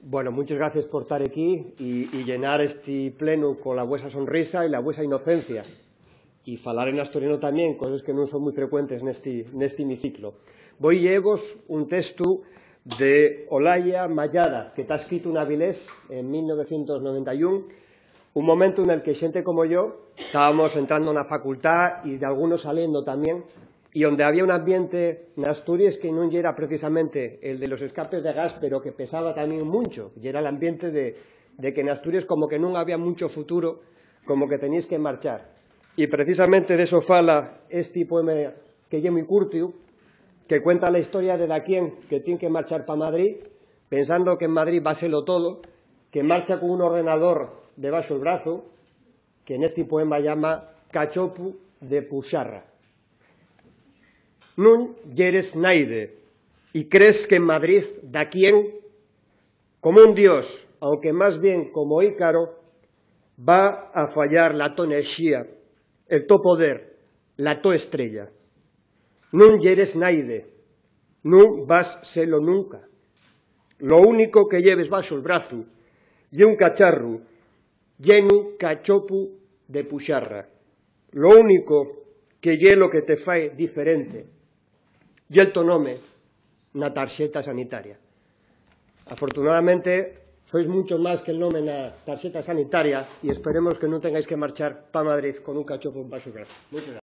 Bueno, muchas gracias por estar aquí y llenar este pleno con la vuesa sonrisa y la vuesa inocencia. Y falar en asturiano tamén, cosas que non son moi frecuentes neste hemiciclo. Voy llevos un texto de Olaya Mallada, que está escrito en Avilés en 1991, un momento en el que xente como yo estábamos entrando na facultad e de algunos saliendo tamén, e onde había un ambiente en Asturias que non era precisamente el de los escapes de gas, pero que pesaba tamén mucho, e era el ambiente de que en Asturias como que non había mucho futuro, como que teníais que marchar. E precisamente de eso fala este poema que lle moi curto, que cuenta la historia de daquén que tiene que marchar para Madrid, pensando que en Madrid va a serlo todo, que marcha con un ordenador debaixo el brazo, que en este poema llama Cachopu de Puxarra. Non yeres naide, y crees que en Madrid daquén, como un dios, aunque más bien como Ícaro, va a fallar la to enerxía, el to poder, la to estrella. Non yeres naide, non vas selo nunca. Lo único que lleves baixo el brazo ye un cacharro lleno cachopu de puxarra. Lo único que ye lo que te fai diferente ye el to nome na tarxeta sanitaria. Afortunadamente, sois mucho más que el nome na tarxeta sanitaria y esperemos que non tengáis que marchar para Madrid con un cachopo baixo el brazo. Muchas gracias.